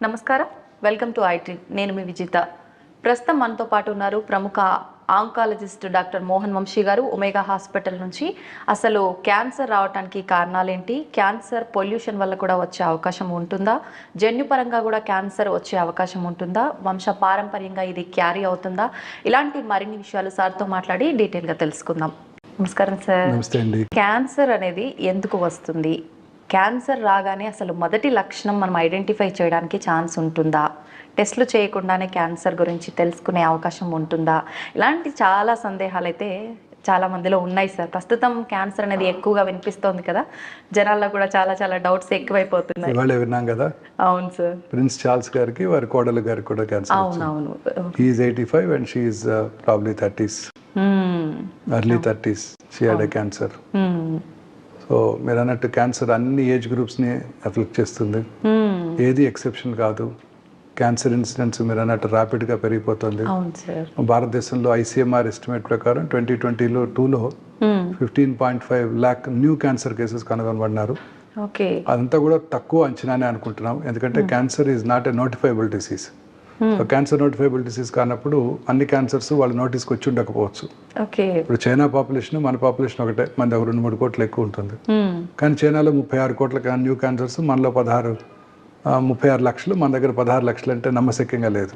నమస్కారం, welcome to IT. నేను మీ విజిత. ప్రస్తుతం మనతో పాటు ఉన్నారు ప్రముఖ ఆంకాలజిస్ట్ డాక్టర్ మోహన్ వంశీ గారు, ఒమేగా హాస్పిటల్ నుంచి. అసలు క్యాన్సర్ రావడానికి కారణాలేంటి, క్యాన్సర్ పొల్యూషన్ వల్ల కూడా వచ్చే అవకాశం ఉంటుందా, జన్యుపరంగా కూడా క్యాన్సర్ వచ్చే అవకాశం ఉంటుందా, వంశ పారంపర్యంగా ఇది క్యారీ అవుతుందా, ఇలాంటి మరిన్ని విషయాలు సార్తో మాట్లాడి డీటెయిల్గా తెలుసుకుందాం. నమస్కారం సార్. నమస్తే అండి. క్యాన్సర్ అనేది ఎందుకు వస్తుంది, క్యాన్సర్ రాగానే అసలు మొదటి లక్షణం మనం ఐడెంటిఫై చేయడానికి ఛాన్స్ ఉంటుందా, టెస్టులు చేయకుండానే క్యాన్సర్ గురించి తెలుసుకునే అవకాశం ఉంటుందా, ఇలాంటి చాలా సందేహాలు అయితే చాలా మందిలో ఉన్నాయి సార్. ప్రస్తుతం క్యాన్సర్ అనేది ఎక్కువగా వినిపిస్తోంది కదా, జనాల్లో కూడా చాలా చాలా డౌట్స్ ఎక్కువైపోతున్నాయి. ఇవాళ విన్నాం కదా. అవును సార్. ప్రిన్స్ చార్ల్స్ గారికి వారి కోడలు గారికి కూడా క్యాన్సర్. అవునవును. He is 85 and she is probably 30s, early 30s. She had a cancer. So మీరు అన్నట్టు క్యాన్సర్ అన్ని ఏజ్ గ్రూప్స్ని ఎఫెక్ట్ చేస్తుంది, ఏది ఎక్సెప్షన్ కాదు. క్యాన్సర్ ఇన్సిడెంట్స్ మీరు అన్నట్టు ర్యాపిడ్గా పెరిగిపోతుంది. భారతదేశంలో ఐసీఎంఆర్ ఎస్టిమేట్ ప్రకారం 2022లో 15.5 lakh న్యూ క్యాన్సర్ కేసెస్ కనుగొనబడినారు. అదంతా కూడా తక్కువ అంచనానే అనుకుంటున్నాం, ఎందుకంటే cancer is not a notifiable disease. So cancer notifiable disease కానప్పుడు అన్ని క్యాన్సర్స్ వాళ్ళ నోటీస్కి వచ్చి ఉండకపోవచ్చు. ఇప్పుడు చైనా పాపులేషన్ మన పాపులేషన్ ఒకటే, మన దగ్గర 2-3 కోట్లు ఎక్కువ ఉంటుంది. కానీ చైనాలో 36 కోట్ల న్యూ క్యాన్సర్స్, మనలో 36 లక్షలు, మన దగ్గర 16 లక్షలు అంటే నమ్మశక్యంగా లేదు.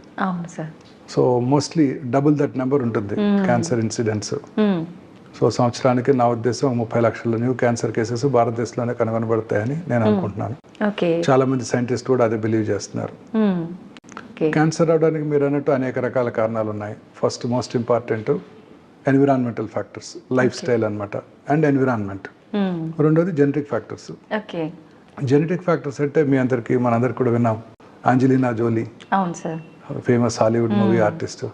So mostly double that number ఉంటుంది క్యాన్సర్ ఇన్సిడెంట్స్. సో సంవత్సరానికి నా ఉద్దేశం 30 లక్షల న్యూ క్యాన్సర్ కేసెస్ భారతదేశంలోనే కనుగొనబడతాయని నేను అనుకుంటున్నాను. చాలా మంది సైంటిస్ట్ కూడా అదే బిలీవ్ చేస్తున్నారు. క్యాన్సర్ రావడానికి మీరు అన్నట్టు అనేక రకాల కారణాలు ఉన్నాయి. First most important environmental factors, lifestyle అనమాట, అండ్ ఎన్విరాన్మెంట్. రెండోది జెనెటిక్ ఫ్యాక్టర్స్. జెనెటిక్ ఫ్యాక్టర్స్ అంటే మనందరికి కూడా విన్నాం, Angelina Jolie, famous Hollywood movie artist.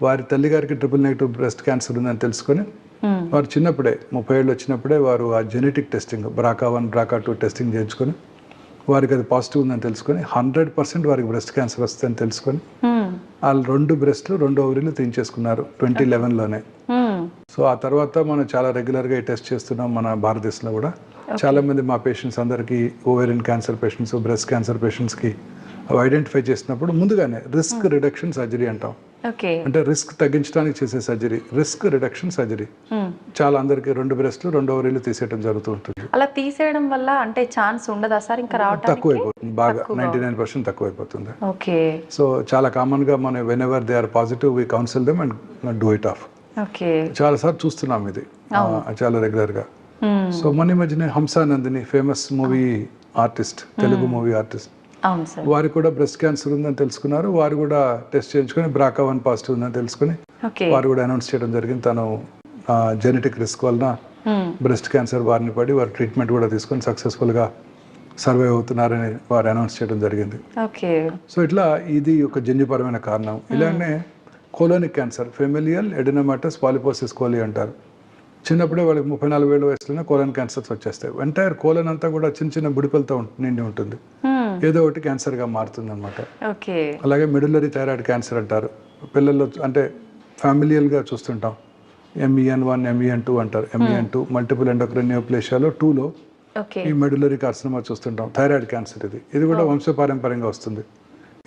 వారి తల్లి గారికి ట్రిపుల్-నెగటివ్ బ్రెస్ట్ క్యాన్సర్ ఉందని తెలుసుకొని వారు చిన్నప్పుడే 30 ఏళ్ళు వచ్చినప్పుడే వారు ఆ genetic testing BRCA1 BRCA2 testing చేయించుకొని వారికి అది పాజిటివ్ ఉందని తెలుసుకొని 100% వారికి బ్రెస్ట్ క్యాన్సర్ వస్తుందని తెలుసుకొని వాళ్ళు 2 బ్రెస్ట్లు 2 ఓవరీలు తీయించేసుకున్నారు 2011లోనే. సో ఆ తర్వాత మనం చాలా రెగ్యులర్గా ఈ టెస్ట్ చేస్తున్నాం మన భారతదేశంలో కూడా. చాలా మంది మా పేషెంట్స్ అందరికీ, ovarian cancer patients, breast cancer పేషెంట్స్కి అవి ఐడెంటిఫై చేసినప్పుడు ముందుగానే రిస్క్ రిడక్షన్ సర్జరీ అంటాం. అంటే రిస్క్ తగ్గించడానికి చేసే సర్జరీ, రిస్క్ రిడక్షన్ సర్జరీ. చాలా అందరికి 2 బ్రెస్ట్లు 2 ఓవరీలు తీసేయడం జరుగుతూ ఉంటుంది. అలా తీసేయడం వల్ల అంటే ఛాన్స్ ఉండదా సార్ ఇంకా రావడానికి? తక్కువైపోతుంది, బాగా 99% తక్కువైపోతుంది. సో చాలా కామన్ గా మనం whenever they are positive we counsel them and do it off. చాలా సార్లు చూస్తున్నాం ఇది చాలా రెగ్యులర్ గా. సో మొన్న మధ్యనే Hamsa Nandini, famous movie artist, Telugu movie artist, వారికి కూడా బ్రెస్ట్ క్యాన్సర్ ఉందని తెలుసుకున్నారు. వారు కూడా టెస్ట్ చేయించుకొని BRCA1 పాజిటివ్ ఉందని తెలుసుకుని వారు కూడా అనౌన్స్ చేయడం జరిగింది. తను జెనెటిక్ రిస్క్ వలన బ్రెస్ట్ క్యాన్సర్ బారిన పడి వారు ట్రీట్మెంట్ కూడా తీసుకొని సక్సెస్ఫుల్గా సర్వైవ్ అవుతున్నారని వారు అనౌన్స్ చేయడం జరిగింది. సో ఇట్లా ఇది ఒక జన్యుపరమైన కారణం. ఇలానే colonic cancer, familial adenomatous polyposis coli అంటారు. చిన్నప్పుడే వాళ్ళకి 34 ఏళ్ళ వయసులోనే కోలన్ క్యాన్సర్స్ వచ్చేస్తాయి. ఎంటైర్ కోలన్ అంతా కూడా చిన్న చిన్న బుడిపలతో నిండి ఉంటుంది, ఏదో ఒకటి క్యాన్సర్గా మారుతుంది అనమాట. అలాగే మెడులరీ థైరాయిడ్ క్యాన్సర్ అంటారు. పిల్లల్లో అంటే ఫ్యామిలియల్గా చూస్తుంటాం, MEN1 MEN2 అంటారు. MEN2 మల్టిపుల్ ఎండోక్రైన్ నియోప్లేషియాలో 2లో ఈ మెడులరీ కార్సినోమా చూస్తుంటాం. థైరాయిడ్ క్యాన్సర్ ఇది కూడా వంశపారంపర్యంగా వస్తుంది.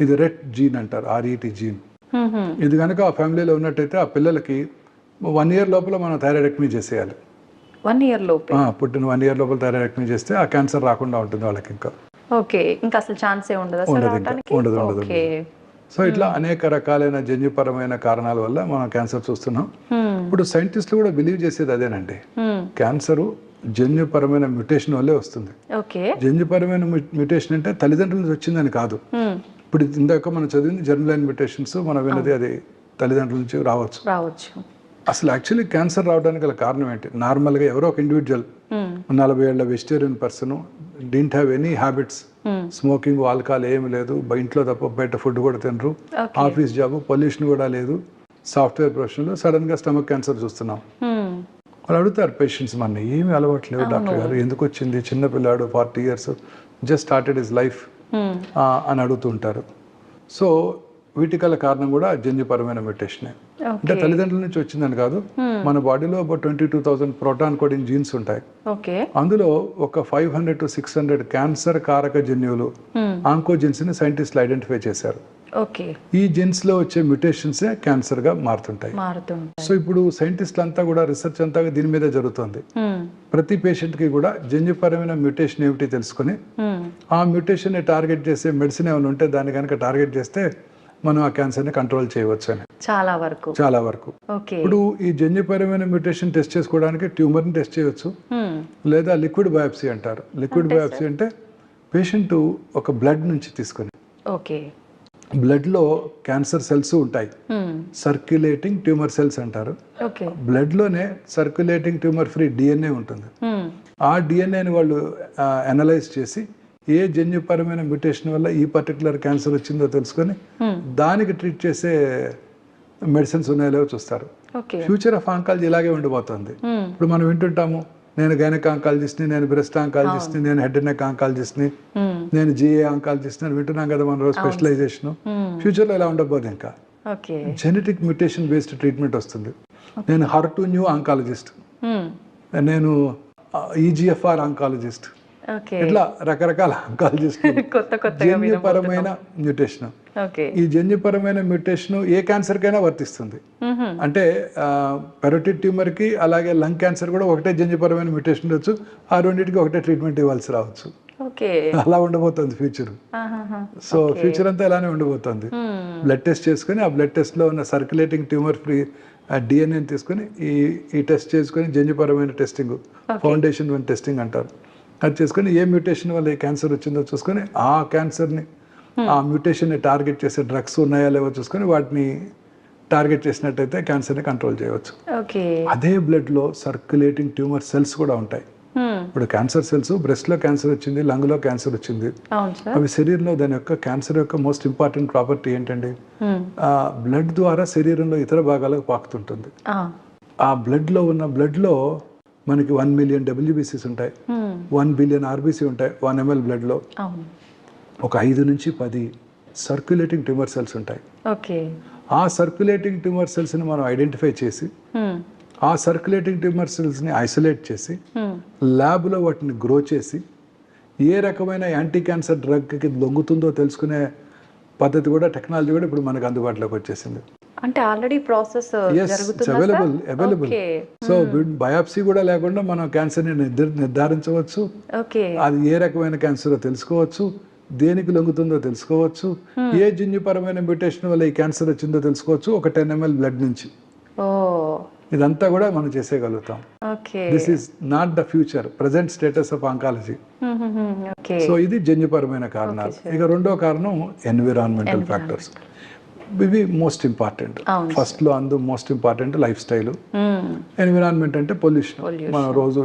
ఇది రెట్ జీన్ అంటారు, RET జీన్. ఇది కనుక ఆ ఫ్యామిలీలో ఉన్నట్టయితే ఆ పిల్లలకి 1 year లోపల మనం థైరాయిడెక్టమీ చేసేయాలి. 1 year లోపల పుట్టిన 1 year లోపల థైరాయిడెక్టమీ చేస్తే ఆ క్యాన్సర్ రాకుండా ఉంటుంది వాళ్ళకి. ఇంకా అసలు ఛాన్సే ఉండదు. సో ఇట్లా అనేక రకాలైన జన్యుపరమైన కారణాల వల్ల మనం క్యాన్సర్ చూస్తున్నాం. ఇప్పుడు సైంటిస్టులు కూడా బిలీవ్ చేసేది అదేనండి, క్యాన్సర్ జన్యుపరమైన మ్యూటేషన్ వల్లే వస్తుంది. జన్యుపరమైన మ్యూటేషన్ అంటే తల్లిదండ్రుల నుంచి వచ్చిందని కాదు. ఇప్పుడు ఇందాక మనం చదివింది జర్మ్-లైన్ మ్యూటేషన్స్, మనం విన్నది అది తల్లిదండ్రుల నుంచి రావచ్చు. అసలు యాక్చువల్లీ క్యాన్సర్ రావడానికి గల కారణం ఏంటి? నార్మల్గా ఎవరో ఒక ఇండివిజువల్ 40 ఏళ్ల vegetarian person, didn't have any habits, smoking, alcohol ఏమి లేదు, ఇంట్లో తప్ప బయట ఫుడ్ కూడా తినరు, ఆఫీస్ జాబ్, పొల్యూషన్ కూడా లేదు, సాఫ్ట్వేర్ ప్రొఫెషన్లో సడన్ గా స్టమక్ క్యాన్సర్ చూస్తున్నాం. వాళ్ళు అడుగుతారు పేషెంట్స్, మన ఏమి అలవాట్లేదు డాక్టర్ గారు, ఎందుకు వచ్చింది, చిన్న పిల్లాడు 40 years just started his life అని అడుగుతుంటారు. సో వీటికల కారణం కూడా జన్యుపరమైన మ్యూటేషనే. అంటే తల్లిదండ్రుల నుంచి వచ్చిందని కాదు, మన బాడీలో అబౌట్ 22,000 ప్రోటాన్ కోడింగ్ జీన్స్ ఉంటాయి. ఓకే. అందులో ఒక 500 to 600 క్యాన్సర్ కారక జన్యువులు ఆంకోజిన్స్ ని సైంటిస్టులు ఐడెంటిఫై చేశారు. ఓకే. ఈ జీన్స్ లో వచ్చే మ్యూటేషన్సే క్యాన్సర్ గా మారుతుంటాయి. సో ఇప్పుడు సైంటిస్టులు అంతా కూడా రీసెర్చ్ అంతా దీని మీద జరుగుతుంది. ప్రతి పేషెంట్ కి కూడా జన్యుపరమైన మ్యూటేషన్ ఏమిటి తెలుసుకుని ఆ మ్యూటేషన్ ని టార్గెట్ చేసే మెడిసిన్ ఏమైనా ఉంటే దాన్ని కనుక టార్గెట్ చేస్తే మనం ఆ క్యాన్సర్ ని కంట్రోల్ చేయవచ్చు అని. చాలా వరకు ఇప్పుడు ఈ జన్యుపరమైన మ్యూటేషన్ టెస్ట్ చేసుకోవడానికి ట్యూమర్ ని టెస్ట్ చేయొచ్చు, లేదా లిక్విడ్ బయాప్సీ అంటారు. లిక్విడ్ బయాప్సీ అంటే పేషెంట్ ఒక బ్లడ్ నుంచి తీసుకుని, బ్లడ్ లో క్యాన్సర్ సెల్స్ ఉంటాయి, సర్క్యులేటింగ్ ట్యూమర్ సెల్స్ అంటారు. బ్లడ్ లోనే సర్క్యులేటింగ్ ట్యూమర్ ఫ్రీ డిఎన్ఏ ఉంటుంది. ఆ డిఎన్ఏని వాళ్ళు అనలైజ్ చేసి ఏ జన్యుపరమైన మ్యూటేషన్ వల్ల ఈ పర్టికులర్ క్యాన్సర్ వచ్చిందో తెలుసుకొని దానికి ట్రీట్ చేసే మెడిసిన్స్ ఉన్నాయో చూస్తారు. ఫ్యూచర్ ఆఫ్ ఆంకాలజీ ఇలాగే ఉండిపోతుంది. ఇప్పుడు మనం వింటుంటాము, నేను గైనక్ ఆంకాలజిస్ట్ని, నేను బ్రెస్ట్ ఆంకాలజిస్ట్ని, నేను హెడ్ అండ్ నెక్ ఆంకాలజిస్ట్ని, నేను జిఏ ఆంకాలజిస్ట్ని అని వింటున్నాం కదా మన రోజు స్పెషలైజేషన్. ఫ్యూచర్లో ఇలా ఉండబోదు. ఇంకా జెనెటిక్ మ్యూటేషన్ బేస్డ్ ట్రీట్మెంట్ వస్తుంది. నేను HER2 ఆంకాలజిస్ట్, నేను ఈజిఎఫ్ఆర్ ఆంకాలజిస్ట్, ఇట్లా రకరకాల ఆంకాలజిస్ట్. జన్యుపరమైన మ్యూటేషన్, ఈ జన్యుపరమైన మ్యూటేషన్ ఏ క్యాన్సర్ కైనా వర్తిస్తుంది. అంటే పెరోటిడ్ ట్యూమర్ కి అలాగే లంగ్ క్యాన్సర్ కూడా ఒకటే జన్యుపరమైన మ్యూటేషన్ ఉండొచ్చు, ఆ రెండింటికి ఒకటే ట్రీట్మెంట్ ఇవ్వాల్సి రావచ్చు. అలా ఉండబోతుంది ఫ్యూచర్. సో ఫ్యూచర్ అంతా ఇలానే ఉండబోతుంది. బ్లడ్ టెస్ట్ చేసుకుని ఆ బ్లడ్ టెస్ట్ లో ఉన్న సర్క్యులేటింగ్ ట్యూమర్ ఫ్రీ డిఎన్ఏని తీసుకుని ఈ టెస్ట్ చేసుకుని జన్యుపరమైన టెస్టింగ్, ఫౌండేషన్ వన్ టెస్టింగ్ అంటారు, అది చేసుకుని ఏ మ్యూటేషన్ వల్ల ఏ క్యాన్సర్ వచ్చిందో చూసుకొని ఆ క్యాన్సర్ని, ఆ మ్యూటేషన్ని టార్గెట్ చేసే డ్రగ్స్ ఉన్నాయా లేవో చూసుకొని వాటిని టార్గెట్ చేసినట్టయితే క్యాన్సర్ని కంట్రోల్ చేయవచ్చు. అదే బ్లడ్లో సర్క్యులేటింగ్ ట్యూమర్ సెల్స్ కూడా ఉంటాయి. ఇప్పుడు క్యాన్సర్ సెల్స్, బ్రెస్ట్లో క్యాన్సర్ వచ్చింది, లంగ్లో క్యాన్సర్ వచ్చింది, అవి శరీరంలో దాని యొక్క క్యాన్సర్ యొక్క మోస్ట్ ఇంపార్టెంట్ ప్రాపర్టీ ఏంటండి, బ్లడ్ ద్వారా శరీరంలో ఇతర భాగాలకు పాకుతుంటుంది. ఆ బ్లడ్లో ఉన్న బ్లడ్లో మనకి 1 million WBCs ఉంటాయి, 1 billion RBC ఉంటాయి 1 ml బ్లడ్లో. ఒక 5 నుంచి 10 సర్క్యులేటింగ్ ట్యూమర్ సెల్స్ ఉంటాయి. ఆ సర్క్యులేటింగ్ ట్యూమర్ సెల్స్ని మనం ఐడెంటిఫై చేసి ఆ సర్క్యులేటింగ్ ట్యూమర్ సెల్స్ని ఐసోలేట్ చేసి ల్యాబ్లో వాటిని గ్రో చేసి ఏ రకమైన యాంటీ క్యాన్సర్ డ్రగ్కి లొంగుతుందో తెలుసుకునే పద్ధతి కూడా, టెక్నాలజీ కూడా ఇప్పుడు మనకు అందుబాటులోకి వచ్చేసింది. అంటే already process available. So biopsy కూడా లేకుండా మనం క్యాన్సర్ని నిర్ధారించవచ్చు, అది ఏ రకమైన క్యాన్సర్ తెలుసుకోవచ్చు, దేనికి లొంగుతుందో తెలుసుకోవచ్చు, ఏ జన్యుపరమైన మ్యూటేషన్ వల్ల ఈ క్యాన్సర్ వచ్చిందో తెలుసుకోవచ్చు ఒక 10 ml బ్లడ్ నుంచి. ఇదంతా కూడా మనం చేసేయగలుగుతాం. This is not the future, present status of oncology. So ఇది జన్యుపరమైన కారణాలు. ఇక రెండో కారణం ఎన్విరాన్మెంటల్ ఫ్యాక్టర్స్. ఇవి మోస్ట్ ఇంపార్టెంట్. ఫస్ట్ లో most important lifestyle. Environment అంటే పొల్యూషన్, మనం రోజు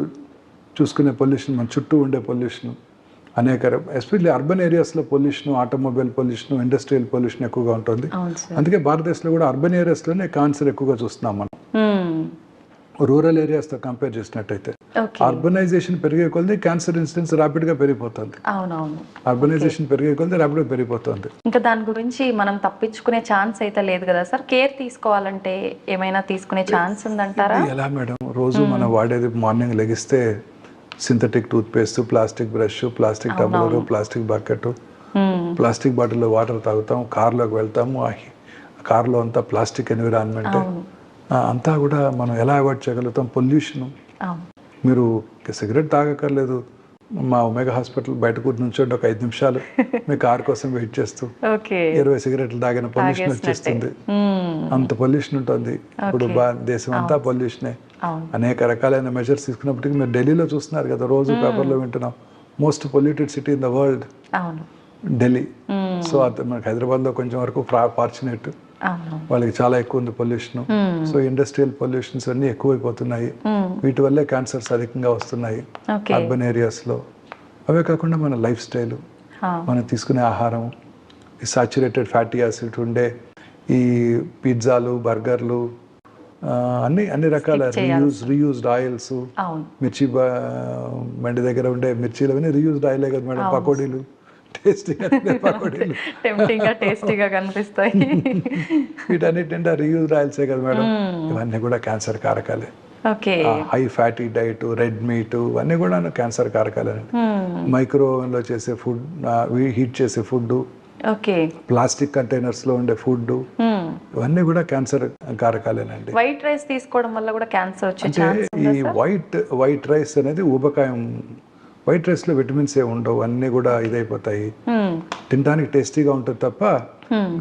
చూసుకునే పొల్యూషన్, మన చుట్టూ ఉండే పొల్యూషన్ అనేక, ఎస్పెషల్లీ అర్బన్ ఏరియాస్లో pollution, automobile pollution, industrial pollution ఎక్కువగా ఉంటుంది. అందుకే భారతదేశంలో కూడా అర్బన్ ఏరియాస్లోనే క్యాన్సర్ ఎక్కువగా చూస్తున్నాం మనం, రూరల్ ఏరియాస్తో కంపేర్ చేసినట్టయితే. అర్బనైజేషన్ పెరిగే కొద్దీ క్యాన్సర్ ఇన్సిడెన్స్ ర్యాపిడ్గా పెరిగిపోతుంది. అర్బనైజేషన్ పెరిగే కొద్దీ ర్యాపిడ్గా పెరిగిపోతుంది. ఇంకా దాని గురించి మనం తప్పించుకునే ఛాన్స్ అయితే లేదు కదా సార్? కేర్ తీసుకోవాలంటే ఏమైనా తీసుకునే ఛాన్స్ ఉందంటారా? ఎలా మేడం, రోజు మనం వాడేది మార్నింగ్ లెగిస్తే synthetic toothpaste, plastic brush, plastic tumbler, plastic bucket, plastic బాటిల్లో వాటర్ తాగుతాం, కార్లోకి వెళ్తాము, కార్లో అంతా ప్లాస్టిక్ ఎన్విరాన్మెంట్ అంతా కూడా మనం ఎలా అవాయిడ్ చేయగలుగుతాం? పొల్యూషన్. మీరు సిగరెట్ తాగక్కర్లేదు, మా ఒమేగా హాస్పిటల్ బయటకు నుంచోండి ఒక 5 నిమిషాలు, మీ కార్ కోసం వెయిట్ చేస్తూ 20 సిగరెట్లు తాగిన పొల్యూషన్ వచ్చేస్తుంది. అంత పొల్యూషన్ ఉంటుంది ఇప్పుడు. దేశం అంతా పొల్యూషనే. అనేక రకాలైన మెజర్స్ తీసుకున్నప్పటికీ మీరు ఢిల్లీలో చూస్తున్నారు కదా, రోజు పేపర్లో వింటున్నాం, most polluted city in the world Delhi. So మనకి హైదరాబాద్లో కొంచెం వరకు ఫార్చునేట్, వాళ్ళకి చాలా ఎక్కువ ఉంది పొల్యూషన్. సో ఇండస్ట్రియల్ పొల్యూషన్స్ అన్ని ఎక్కువైపోతున్నాయి, వీటి వల్లే క్యాన్సర్స్ అధికంగా వస్తున్నాయి అర్బన్ ఏరియాస్లో. అవే కాకుండా మన లైఫ్ స్టైల్, మనం తీసుకునే ఆహారం, ఈ సాచురేటెడ్ ఫ్యాటీ యాసిడ్ ఉండే ఈ పిజ్జాలు, బర్గర్లు, అన్ని రకాల రీయూజ్డ్ ఆయిల్స్, మిర్చి బండి దగ్గర ఉండే మిర్చీలు అవన్నీ రీయూజ్డ్ ఆయిలే కదా మేడం. పకోడీలు, టేస్టీగా పకోడీలు టెంప్టింగ్ గా టేస్టీగా కనిపిస్తాయి. వీటన్నిటింటే రీయూజ్ ఆయిల్సే కదా మేడం, ఇవన్నీ కూడా క్యాన్సర్ కారకాలే. Okay. High fatty diet, red meat ఇవన్నీ కూడా క్యాన్సర్ కారకాలేనండి. మైక్రో ఓవెన్లో చేసే ఫుడ్, హీట్ చేసే ఫుడ్, ఓకే. ప్లాస్టిక్ కంటైనర్స్లో ఉండే ఫుడ్ ఇవన్నీ కూడా క్యాన్సర్ కారకాలేనండి. వైట్ రైస్ తీసుకోవడం వల్ల కూడా క్యాన్సర్ వచ్చే అంటే ఛాన్స్ ఈ ఉందా సార్? వైట్ రైస్ అనేది ఊబకాయం. వైట్ రైస్లో విటమిన్స్ ఏ ఉండవు, అన్నీ కూడా ఇదైపోతాయి. తినడానికి టేస్టీగా ఉంటుంది తప్ప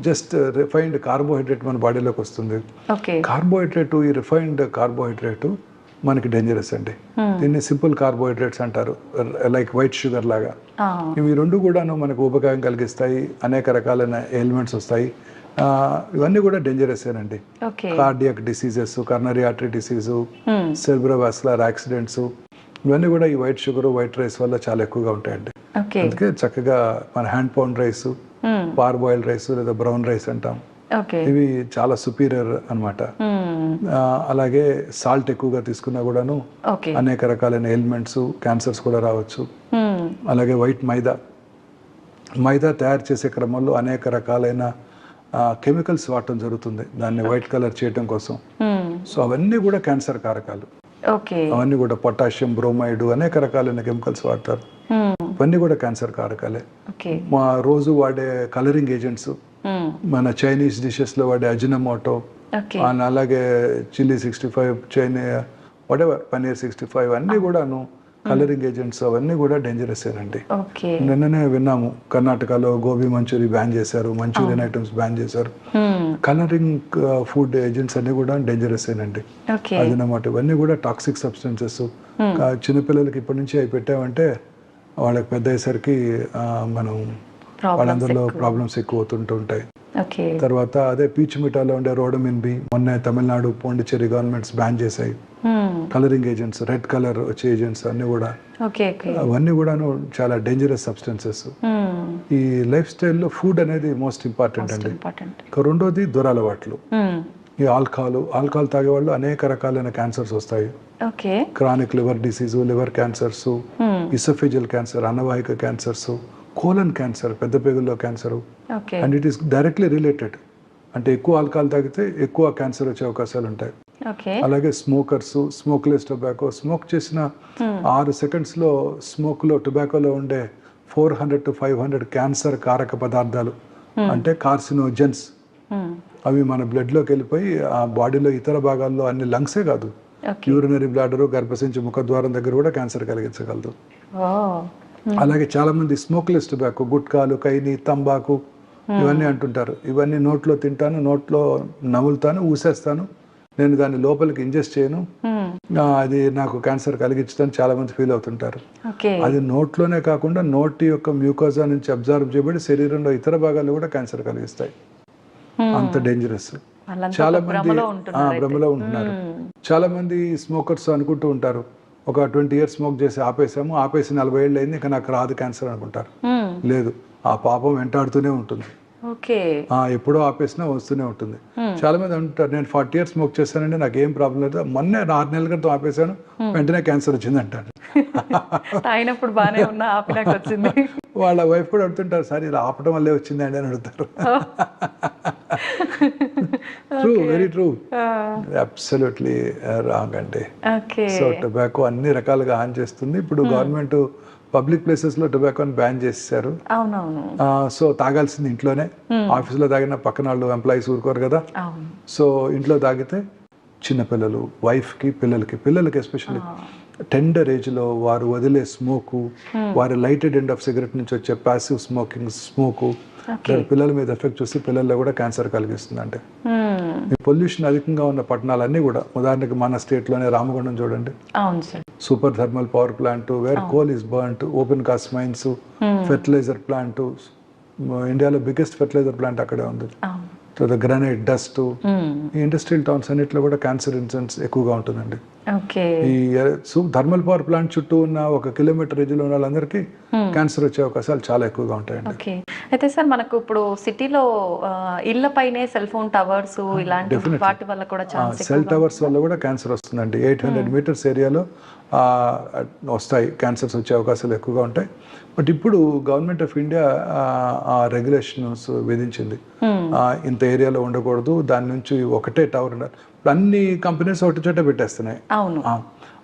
జస్ట్ రిఫైన్డ్ కార్బోహైడ్రేట్ మన బాడీలోకి వస్తుంది. ఓకే. కార్బోహైడ్రేట్, ఈ రిఫైన్డ్ కార్బోహైడ్రేట్ మనకి డేంజరస్ అండి. దీన్ని సింపుల్ కార్బోహైడ్రేట్స్ అంటారు, లైక్ వైట్ షుగర్ లాగా. ఇవి రెండు కూడాను మనకు ఉపకారం కలిగిస్తాయి, అనేక రకాలైన ఎలిమెంట్స్ వస్తాయి. ఇవన్నీ కూడా డేంజరసేనండి. Cardiac diseases, coronary artery disease, cerebrovascular accidents, ఇవన్నీ కూడా ఈ వైట్ షుగర్, వైట్ రైస్ వల్ల చాలా ఎక్కువగా ఉంటాయండి. అందుకే చక్కగా మన హ్యాండ్ పౌండ్ రైస్, పార్ బాయిల్డ్ రైస్ లేదా బ్రౌన్ రైస్ అంటాం, ఇవి చాలా సుపీరియర్ అన్నమాట. అలాగే సాల్ట్ ఎక్కువగా తీసుకున్నా కూడాను అనేక రకాలైన ఎలిమెంట్స్, క్యాన్సర్స్ కూడా రావచ్చు. అలాగే వైట్ మైదా తయారు చేసే క్రమంలో అనేక రకాలైన కెమికల్స్ వాడటం జరుగుతుంది దాన్ని వైట్ కలర్ చేయటం కోసం. సో అవన్నీ కూడా క్యాన్సర్ కారకాలు. అవన్నీ కూడా పొటాషియం బ్రోమైడ్ అనేక రకాలైన కెమికల్స్ వాడతారు, ఇవన్నీ కూడా క్యాన్సర్ కారకాలే. మా రోజు వాడే కలరింగ్ ఏజెంట్స్, మన చైనీస్ డిషెస్ లో వాడే అజినమోటో, అలాగే చిల్లీ 65, వాటెవర్ పన్నీర్ 65 అన్నీ కూడాను కలరింగ్ ఏజెంట్స్, అవన్నీ కూడా డేంజరసేనండి. నిన్ననే విన్నాము, కర్ణాటకలో గోబీ మంచూరి బ్యాన్ చేశారు, మంచూరియన్ ఐటమ్స్ బ్యాన్ చేశారు. కలరింగ్ ఫుడ్ ఏజెంట్స్ అన్ని కూడా డేంజరసేనండి. అదనమాట ఇవన్నీ కూడా టాక్సిక్ సబ్స్టెన్సెస్. చిన్నపిల్లలకి ఇప్పటి నుంచి అవి పెట్టామంటే వాళ్ళకి పెద్ద అయ్యేసరికి మనం వాళ్ళందరిలో ప్రాబ్లమ్స్ ఎక్కువ అవుతుంటాయి. తర్వాత అదే పీచు మిఠాలో ఉండే రోడమిన్ బి మొన్న తమిళనాడు, పాండిచ్చేరి గవర్నమెంట్స్ బ్యాన్ చేశాయి. కలరింగ్ ఏజెంట్స్, రెడ్ కలర్ వచ్చే ఏజెంట్స్ అన్ని కూడా, అవన్నీ కూడా చాలా డేంజరస్ సబ్స్టెన్సెస్. ఈ లైఫ్ స్టైల్లో ఫుడ్ అనేది మోస్ట్ ఇంపార్టెంట్ అండి. రెండోది దురలవాట్లు. ఈ ఆల్కహాల్ తాగే వాళ్ళు అనేక రకాలైన క్యాన్సర్స్ వస్తాయి. Chronic liver disease, liver cancers, oesophageal cancer, అన్నవాహిక క్యాన్సర్స్, కోలన్ క్యాన్సర్, పెద్ద పేగుల్లో cancer. And it is directly related. అంటే ఎక్కువ ఆల్కహాల్ తాగితే ఎక్కువ క్యాన్సర్ వచ్చే అవకాశాలు ఉంటాయి. అలాగే స్మోకర్స్, స్మోక్లెస్ టొబాకో, స్మోక్ చేసిన 6 సెకండ్స్లో స్మోక్లో, టొబాకోలో ఉండే 400 to 500 క్యాన్సర్ కారక పదార్థాలు, అంటే కార్సినోజెన్స్, అవి మన బ్లడ్లోకి వెళ్ళిపోయి ఆ బాడీలో ఇతర భాగాల్లో, అన్ని లంగ్సే కాదు, యూరినరీ బ్లాడరు, గర్భసంచి ముఖద్వారం దగ్గర కూడా క్యాన్సర్ కలిగించగలదు. అలాగే చాలా మంది స్మోక్లెస్ టొబాకో, గుట్కాలు, కైని, తంబాకు ఇవన్నీ అంటుంటారు. ఇవన్నీ నోట్లో తింటాను, నోట్లో నములుతాను, ఊసేస్తాను, నేను దాన్ని లోపలికి ఇంజెస్ట్ చేయను, అది నాకు క్యాన్సర్ కలిగించదని చాలా మంది ఫీల్ అవుతుంటారు. అది నోట్లోనే కాకుండా నోటి యొక్క మ్యూకోజా నుంచి అబ్జర్వ్ చేయబడి శరీరంలో ఇతర భాగాల్లో కూడా క్యాన్సర్ కలిగిస్తాయి. అంత డేంజరస్. చాలా మంది భ్రమలో ఉంటున్నారు. చాలా మంది స్మోకర్స్ అనుకుంటూ ఉంటారు, ఒక 20 years స్మోక్ చేసి ఆపేసి 40 ఏళ్ళు అయింది, ఇంకా నాకు రాదు క్యాన్సర్ అనుకుంటారు. లేదు, ఆ పాపం వెంటాడుతూనే ఉంటుంది. ఎప్పుడో ఆపేసినా వస్తూనే ఉంటుంది. చాలా మంది అంటారు, నేను 40 years స్మోక్ చేశానండి, నాకు ఏం ప్రాబ్లం లేదు, మొన్న 6 నెలల క్రితం ఆపేశాను, వెంటనే క్యాన్సర్ వచ్చింది అంటారు. వాళ్ళ వైఫ్ కూడా అడుగుతుంటారు, సార్ ఇలా ఆపడం వల్లే వచ్చిందండి అని అడుగుతారు. True, very true, absolutely wrong అండి. సో టొబాకో అన్ని రకాలుగా హాని చేస్తుంది. ఇప్పుడు గవర్నమెంట్ పబ్లిక్ ప్లేసెస్ లో టొబాకోని బ్యాన్ చేశారు. సో తాగాల్సింది ఇంట్లోనే. ఆఫీసులో తాగిన పక్కన వాళ్ళు ఎంప్లాయీస్ ఊరుకోరు కదా. సో ఇంట్లో తాగితే చిన్నపిల్లలు, వైఫ్ కి, పిల్లలకి ఎస్పెషల్లీ టెండర్ ఏజ్ లో వారు వదిలే స్మోకు, వారి లైటెడ్ ఎండ్ ఆఫ్ సిగరెట్ నుంచి వచ్చే ప్యాసివ్ స్మోకు పిల్లల మీద ఎఫెక్ట్ చూసి పిల్లల్లో కూడా క్యాన్సర్ కలిగిస్తుంది. అంటే ఈ పొల్యూషన్ అధికంగా ఉన్న పట్టణాలన్నీ కూడా, ఉదాహరణకి మన స్టేట్ లోనే రామగుండం చూడండి, super thermal power plant, where coal is burned, open cast mines, fertiliser plant, ఇండియాలో బిగ్గెస్ట్ ఫెర్టిలైజర్ ప్లాంట్ అక్కడే ఉంది. గ్రానైట్ డస్ట్, ఈ ఇండస్ట్రియల్ టౌన్స్ అన్నిట్లో కూడా క్యాన్సర్ ఇన్సిడెంట్స్ ఎక్కువగా ఉంటుందండి. ఈ థర్మల్ పవర్ ప్లాంట్ చుట్టూ ఉన్న 1 kilometer రేంజ్ లో ఉన్న వాళ్ళందరికీ క్యాన్సర్ వచ్చే అవకాశాలు చాలా ఎక్కువగా ఉంటాయండి. అయితే సార్ మనకు ఇప్పుడు సిటీలో ఇళ్లపైనే సెల్ ఫోన్ టవర్స్ ఇలాంటి definitely. వాటి వల్ల కూడా ఛాన్స్ సెల్ టవర్స్ వల్ల కూడా క్యాన్సర్ వస్తుందండి. 800 మీటర్స్ ఏరియాలో వస్తాయి, క్యాన్సర్స్ వచ్చే అవకాశాలు ఎక్కువగా ఉంటాయి. బట్ ఇప్పుడు గవర్నమెంట్ ఆఫ్ ఇండియా ఆ రెగ్యులేషన్స్ విధించింది. ఇంత ఏరియాలో ఉండకూడదు, దాని నుంచి ఒకటే టవర్ ఉండాలి. ఇప్పుడు అన్ని కంపెనీస్ ఒకటి చోట పెట్టేస్తున్నాయి. అవును,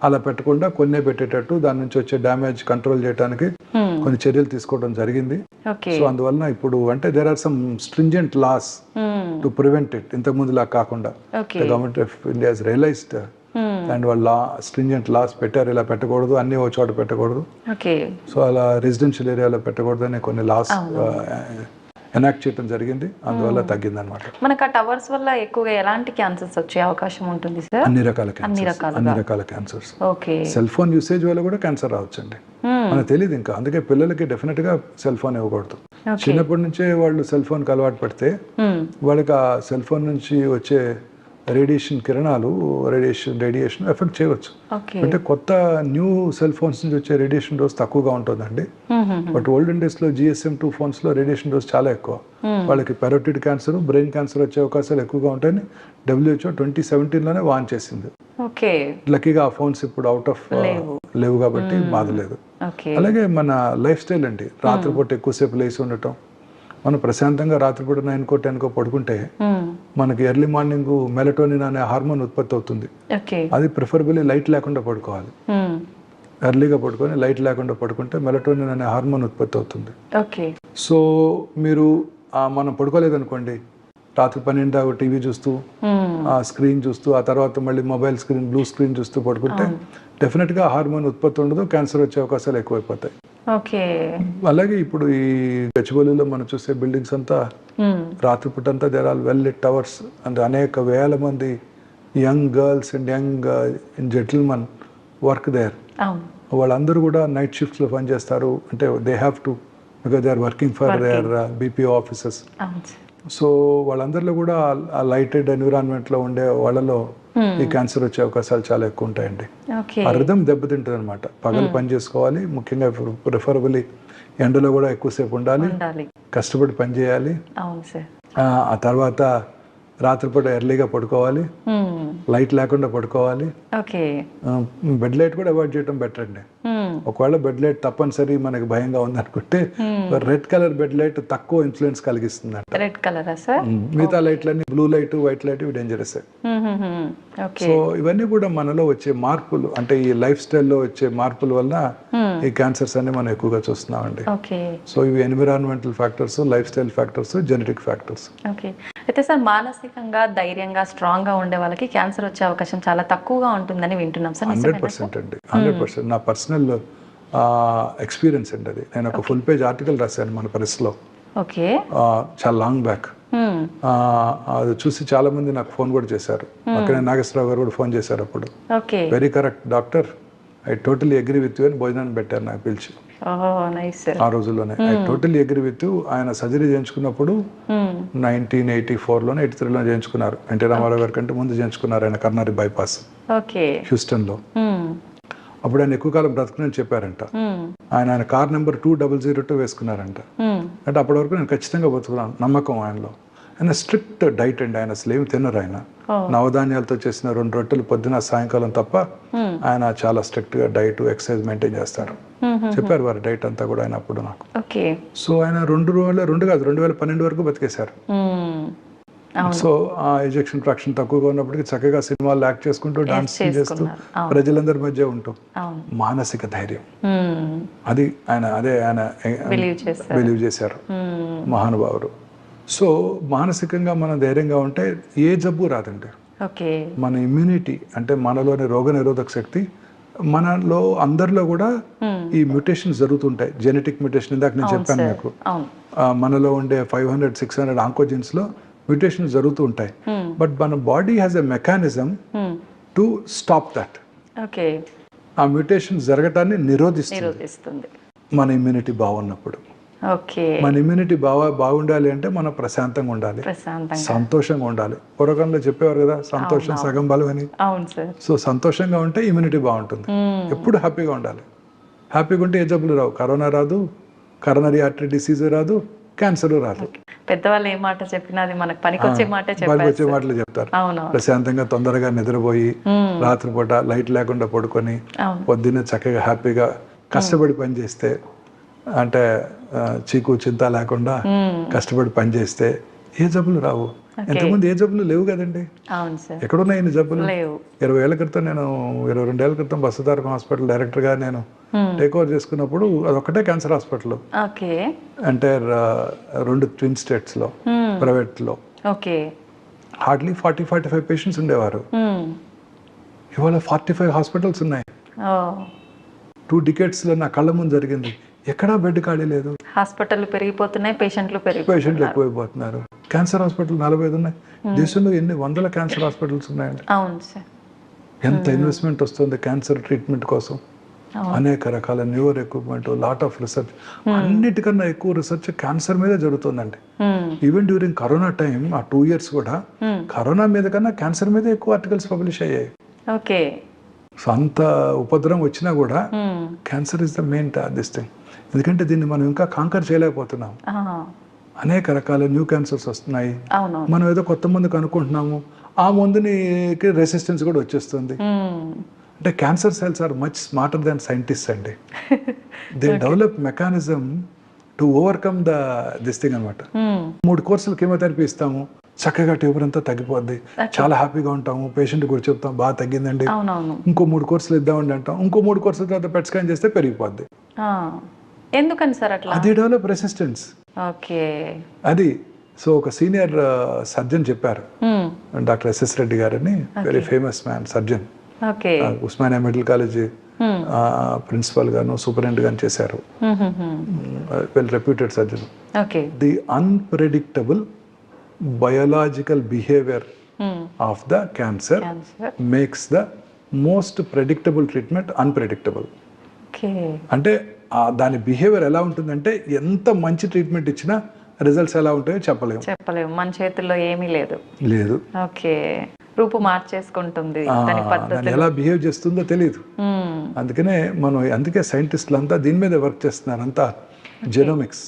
అలా పెట్టకుండా కొన్నే పెట్టేటట్టు దాని నుంచి వచ్చే డ్యామేజ్ కంట్రోల్ చేయడానికి కొన్ని చర్యలు తీసుకోవడం జరిగింది. ఓకే. సో అందువలన ఇప్పుడు అంటే there are some stringent laws to prevent it. ఇంతకు ముందు లా కాకుండా government of India has realised and వాళ్ళ స్ట్రింజెంట్ లాస్ పెట్టారు, ఇలా పెట్టకూడదు, అన్ని ఒక చోట పెట్టకూడదు. ఓకే. సో అలా రెసిడెన్షియల్ ఏరియాలో పెట్టకూడదు అని కొన్ని లాస్ ఎనాక్ట్ చేయడం జరిగింది. అందువల్ల తగ్గింది అనమాట. మనకు ఆ టవర్స్ వల్ల ఎక్కువగా ఎలాంటి క్యాన్సర్స్ వచ్చే అవకాశం ఉంటుంది సార్? అన్ని రకాల cancers. Okay. Cell phone usage వల్ల కూడా క్యాన్సర్ రావచ్చండి, మనకు తెలియదు ఇంకా. అందుకే పిల్లలకి డెఫినెట్ గా సెల్ ఫోన్ ఇవ్వకూడదు. చిన్నప్పటి నుంచే వాళ్ళు సెల్ ఫోన్ కి అలవాటు పడితే వాళ్ళకి ఆ సెల్ ఫోన్ నుంచి వచ్చే రేడియేషన్ కిరణాలు రేడియేషన్ ఎఫెక్ట్ చేయవచ్చు. అంటే కొత్త న్యూ సెల్ ఫోన్స్ నుంచి వచ్చే రేడియేషన్ డోస్ తక్కువగా ఉంటుందండి. బట్ ఓల్డెన్ డేస్ లో GSM 2 ఫోన్స్ లో రేడియేషన్ డోస్ చాలా ఎక్కువ. వాళ్ళకి పెరోటిడ్ క్యాన్సర్, బ్రెయిన్ క్యాన్సర్ వచ్చే అవకాశాలు ఎక్కువగా ఉంటాయని WHO 2017లోనే వార్న్ చేసింది. లక్కీగా ఆ ఫోన్స్ ఇప్పుడు అవుట్ ఆఫ్ లేవు కాబట్టి బాధ లేదు. అలాగే మన లైఫ్ స్టైల్ అండి, రాత్రిపూట ఎక్కువసేపు లేచి ఉండటం. మనం ప్రశాంతంగా రాత్రిపూట 9కో 10కో పడుకుంటే మనకి ఎర్లీ మార్నింగ్ మెలటోనిన్ అనే హార్మోన్ ఉత్పత్తి అవుతుంది. అది ప్రిఫరబుల్లీ లైట్ లేకుండా పడుకోవాలి. ఎర్లీగా పడుకొని లైట్ లేకుండా పడుకుంటే మెలటోనిన్ అనే హార్మోన్ ఉత్పత్తి అవుతుంది. సో మీరు మనం పడుకోలేదనుకోండి, రాత్రి 12 దాకా టీవీ చూస్తూ ఆ స్క్రీన్ చూస్తూ ఆ తర్వాత మళ్ళీ మొబైల్ స్క్రీన్ బ్లూ స్క్రీన్ చూస్తూ పడుకుంటే డెఫినెట్ గా హార్మోన్ ఉత్పత్తి ఉండదు, క్యాన్సర్ వచ్చే అవకాశాలు ఎక్కువైపోతాయి. అలాగే ఇప్పుడు ఈ గచ్చిబౌలిలో మనం చూసే బిల్డింగ్స్ అంతా రాత్రిపూట అంతా there are well lit towers and అనేక వేల మంది young girls and young gentlemen work there. వాళ్ళందరూ కూడా నైట్ షిఫ్ట్స్ లో పనిచేస్తారు. అంటే they have to because they are working for their BPO offices. So వాళ్ళందరిలో కూడా ఆ లైటెడ్ ఎన్విరాన్మెంట్ లో ఉండే వాళ్ళలో ఈ క్యాన్సర్ వచ్చే అవకాశాలు చాలా ఎక్కువ ఉంటాయండి. ఆ రిథం దెబ్బతింటుంది అనమాట. పగలు పని చేసుకోవాలి, ముఖ్యంగా ప్రిఫరబుల్లీ ఎండలో కూడా ఎక్కువసేపు ఉండాలి, కష్టపడి పని చేయాలి. ఆ తర్వాత రాత్రిపూట ఎర్లీగా పడుకోవాలి, లైట్ లేకుండా పడుకోవాలి. బెడ్ లైట్ కూడా అవాయిడ్ చేయడం బెటర్ అండి. ఒకవేళ బెడ్ లైట్ తప్పనిసరి మనకి భయంగా ఉందనుకుంటే రెడ్ కలర్ బెడ్ లైట్ తక్కువ ఇన్ఫ్లుయెన్స్ కలిగిస్తుంది అంట. రెడ్ కలరా సార్? మిగతా లైట్లన్నీ బ్లూ లైట్, వైట్ లైట్ ఇవి డేంజరస్. సో ఇవన్నీ కూడా మనలో వచ్చే మార్పులు, అంటే ఈ లైఫ్ స్టైల్లో వచ్చే మార్పుల వల్ల ఈ క్యాన్సర్స్ అన్ని మనం ఎక్కువగా చూస్తున్నామండి. సో ఇవి environmental factors, life style factors, genetic factors. అయితే సార్ మానసికంగా ధైర్యంగా స్ట్రాంగ్ గా ఉండే వాళ్ళకి క్యాన్సర్ వచ్చే అవకాశం చాలా తక్కువగా ఉంటుందని వింటున్నాం సార్. 100% అండి, 100%. నా పర్సనల్ ఎక్స్పీరియన్స్ అండి అది. నేను ఒక ఫుల్ పేజ్ ఆర్టికల్ రాశాను మన ప్రెస్లో చాలా లాంగ్ బ్యాక్. అది చూసి చాలా మంది నాకు ఫోన్ కూడా చేశారు. అక్కడ నాగేశ్వరరావు గారు కూడా ఫోన్ చేశారు అప్పుడు. Very correct doctor, I totally agree with you అని భోజనాన్ని పెట్టారు నాకు పిలిచి ఆ రోజుల్లోనే. I totally agree with you. ఆయన సర్జరీ చేయించుకున్నప్పుడు 1984లోనే 83లో చేయించుకున్నారు. ఎన్టీ రామారావు గారి కంటే ముందు చేయించుకున్నారు ఆయన కర్నరీ బైపాస్ హ్యూస్టన్ లో. అప్పుడు ఆయన ఎక్కువ కాలం బ్రతకనని చెప్పారంట. ఆయన కార్ నెంబర్ 2002 వేసుకున్నారంట. అంటే అప్పటి వరకు నేను ఖచ్చితంగా బతుకున్నాను నమ్మకం ఆయనలో. ఆయన స్ట్రిక్ట్ డైట్ అండి, ఆయన అసలు ఏమి తినరు. ఆయన నవధాన్యాలతో చేసిన 2 రొట్టెలు పొద్దున సాయంకాలం తప్ప ఆయన చాలా స్ట్రిక్ట్ గా డైట్ ఎక్సర్సైజ్ మెయింటైన్ చేస్తారు. చెప్పారు వారి డైట్ అంతా కూడా ఆయన అప్పుడు నాకు. సో ఆయన 2012 వరకు బతికేశారు. సో ఆ ఎజెక్షన్ ఫ్రాక్షన్ తక్కువగా ఉన్నప్పటికీ చక్కగా సినిమాలు యాక్ట్ చేసుకుంటూ డాన్స్ చేస్తూ ప్రజలందరి మధ్య ఉంటూ మానసిక ధైర్యం అది ఆయన బిలీవ్ చేశారు మహానుభావుడు. సో మానసికంగా మనం ధైర్యంగా ఉంటే ఏ జబ్బు రాదండి. మన ఇమ్యూనిటీ అంటే మనలోని రోగ నిరోధక శక్తి, మనలో అందరిలో కూడా ఈ మ్యూటేషన్స్ జరుగుతుంటాయి. జెనెటిక్ మ్యూటేషన్ ఇందాక నేను చెప్పాను మీకు. మనలో ఉండే 500-600 ఆంకోజెన్స్ లో మ్యూటేషన్స్ జరుగుతూ ఉంటాయి. బట్ మన body has a mechanism to stop that. ఆ మ్యూటేషన్స్ జరగటాన్ని నిరోధిస్తుంది మన ఇమ్యూనిటీ బాగున్నప్పుడు. మన ఇమ్యూనిటీ బాగుండాలి అంటే మనం ప్రశాంతంగా ఉండాలి, సంతోషంగా ఉండాలి. పూర్వకాలంలో చెప్పేవారు కదా, సంతోషం సగం బలం అని. సో సంతోషంగా ఉంటే ఇమ్యూనిటీ బాగుంటుంది. ఎప్పుడు హ్యాపీగా ఉండాలి. హ్యాపీగా ఉంటే ఏ జబ్బులు రావు. కరోనా రాదు, కరోనరీ ఆర్టరీ డిసీజ్ రాదు, క్యాన్సర్ రాదు. పెద్దవాళ్ళు ఏ మాట చెప్పినా అది మనకు పనికొచ్చే మాటే వాళ్ళకి వచ్చే చెప్పారు. మాటలు చెప్తారు. అవును. ప్రశాంతంగా తొందరగా నిద్రపోయి రాత్రిపూట లైట్ లేకుండా పడుకొని అవును. పొద్దున్నే చక్కగా హ్యాపీగా కష్టపడి పని చేస్తే, అంటే చీకు చింత లేకుండా కష్టపడి పని చేస్తే ఏ జబ్బులు రావు. ఎంతమంది ఏ జబ్బులు లేవు కదండి. అవును సార్. ఎక్కడున్నాయి ఇన్ని జబ్బులు? లేవు. 20 ఏళ్ల క్రితం నేను 22 ఏళ్ల క్రితం బసవతారకం హాస్పిటల్ డైరెక్టర్గా నేను టేక్ ఓవర్ చేసుకున్నప్పుడు అదొక్కటే క్యాన్సర్ హాస్పిటల్. ఓకే. అంటే 2 ట్విన్ స్టేట్స్లో ప్రైవేట్లో ఓకే. హార్డ్లీ 40-45 పేషెంట్స్ ఉండేవారు. ఇవాళ 45 హాస్పిటల్స్ ఉన్నాయి. 2 డికేట్స్లో నా కళ్ళ ముందు జరిగింది. ఎక్కడా బెడ్ ఖాళీ లేదు. హాస్పిటల్ పెరిగిపోతున్నాయి, పేషెంట్లు పేషెంట్లు ఎక్కువైపోతున్నారు. క్యాన్సర్ హాస్పిటల్ 45 ఉన్నాయి. దేశంలో ఎన్ని వందల క్యాన్సర్ హాస్పిటల్స్ ఉన్నాయండి. అవును సార్. ఎంత ఇన్వెస్ట్మెంట్ వస్తుంది క్యాన్సర్ ట్రీట్మెంట్ కోసం. అనేక రకాల newer equipment, lot of research. అన్నిటికన్నా ఎక్కువ రీసెర్చ్ క్యాన్సర్ మీద జరుగుతుందండి. ఈవెన్ డ్యూరింగ్ కరోనా టైం, ఆ 2 years కూడా కరోనా మీద కన్నా క్యాన్సర్ మీద ఎక్కువ ఆర్టికల్స్ పబ్లిష్ అయ్యాయి. ఓకే. సో అంత ఉపద్రవం వచ్చినా కూడా cancer is the main this thing. ఎందుకంటే దీన్ని మనం ఇంకా కాంకర్ చేయలేకపోతున్నాం. అనేక రకాల న్యూ క్యాన్సర్స్ వస్తున్నాయి. మనం ఏదో కొత్త మందు కనుక్కుంటున్నాము, ఆ మందుని రెసిస్టెన్స్ కూడా వచ్చేస్తుంది. అంటే cancer cells are much smarter than scientist అండి. They develop mechanism to overcome this thing అనమాట. 3 కోర్సులు కీమోథెరపీ ఇస్తాము, చక్కగా ట్యూబర్ అంతా తగ్గిపోద్ది, చాలా హ్యాపీగా ఉంటాము. పేషెంట్ కూడా చెప్తాం బాగా తగ్గిందండి. ఇంకో 3 కోర్సులు ఇద్దామండి అంటాం. ఇంకో 3 కోర్సుల తర్వాత పెట్ స్కాన్ చేస్తే పెరిగిపోద్ది. ఎందుకని సార్ అట్లా? అది డెవలప్ రెసిస్టెన్స్. ఓకే. అది సో ఒక సీనియర్ సర్జన్ చెప్పారు, డాక్టర్ ఎస్ఎస్ రెడ్డి గారని, very famous man surgeon. Osmania medical college principal గాను సూపరింటెండెంట్ గాను చేశారు. Well reputed surgeon. The unpredictable biological behaviour of the cancer makes the most predictable treatment unpredictable. అంటే దాని behaviour ఎలా ఉంటుందంటే ఎంత మంచి ట్రీట్మెంట్ ఇచ్చినా రిజల్ట్స్ ఎలా ఉంటాయో చెప్పలేము. మన చేతుల్లో ఏమీ లేదు. ఓకే. రూపు మార్చేసుకుంటుంది, ఎలా బిహేవ్ చేస్తుందో తెలియదు. అందుకనే అందుకే సైంటిస్టులు అంతా దీని మీద వర్క్ చేస్తున్నారు. అంతా జెనోమిక్స్,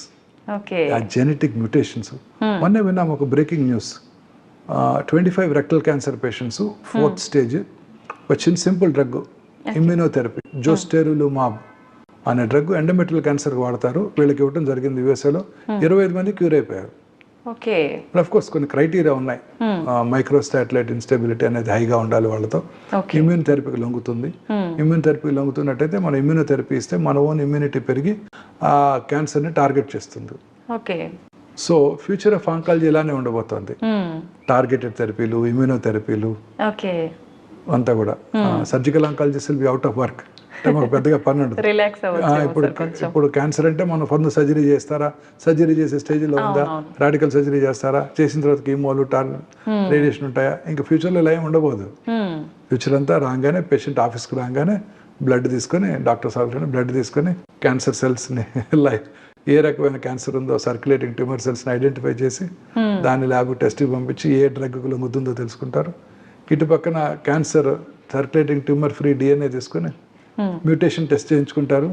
జెనెటిక్ మ్యూటేషన్స్. మొన్నే విన్నాం ఒక breaking news. 25 rectal cancer patients 4th stage వచ్చిన సింపుల్ డ్రగ్ ఇమ్యూనోథెరపీ, జోస్టెరులుమాబ్ అనే డ్రగ్ ఎండోమెట్రియల్ క్యాన్సర్ వాడతారు. వీళ్ళకి ఇవ్వడం జరిగింది USA లో. 25 మంది క్యూర్ అయిపోయారు. అఫ్ కోర్స్ కొన్ని క్రైటీరియా ఉన్నాయి. మైక్రోస్టాటిలైట్ ఇన్స్టెబిలిటీ అనేది హైగా ఉండాలి వాళ్ళతో. ఇమ్యూన్ థెరపీకి లొంగుతుంది. ఇమ్యూన్ థెరపీకి లొంగుతున్నట్టయితే మనం ఇమ్యూనోథెరపీ ఇస్తే మన ఓన్ ఇమ్యూనిటీ పెరిగి ఆ క్యాన్సర్ని టార్గెట్ చేస్తుంది. సో ఫ్యూచర్ ఆఫ్ ఆంకాలజీ ఇలానే ఉండబోతోంది. టార్గెటెడ్ థెరపీలు, ఇమ్యూనోథెరపీలు అంతా కూడా. Surgical oncologist will be out of work. మాకు పెద్దగా పని ఉండదు. ఇప్పుడు క్యాన్సర్ అంటే మనం ఫండ్ సర్జరీ చేస్తారా, సర్జరీ చేసే స్టేజ్లో ఉందా, రాడికల్ సర్జరీ చేస్తారా, చేసిన తర్వాత కీమోలు, రేడియేషన్ ఉంటాయా, ఇంకా ఫ్యూచర్లో ఇలా ఏమి ఉండబోదు. ఫ్యూచర్ అంతా రాగానే పేషెంట్ ఆఫీస్కి రాగానే బ్లడ్ తీసుకొని, డాక్టర్స్ ఆఫీస్లో బ్లడ్ తీసుకొని క్యాన్సర్ సెల్స్ని ఏ రకమైన క్యాన్సర్ ఉందో సర్క్యులేటింగ్ ట్యూమర్ సెల్స్ని ఐడెంటిఫై చేసి దాని ల్యాబ్ టెస్ట్కి పంపించి ఏ డ్రగ్కు లొంగుతుందో తెలుసుకుంటారు. ఇటు పక్కన cancer circulating tumour free DNA తీసుకొని మ్యూటేషన్ టెస్ట్ చేయించుకుంటారు.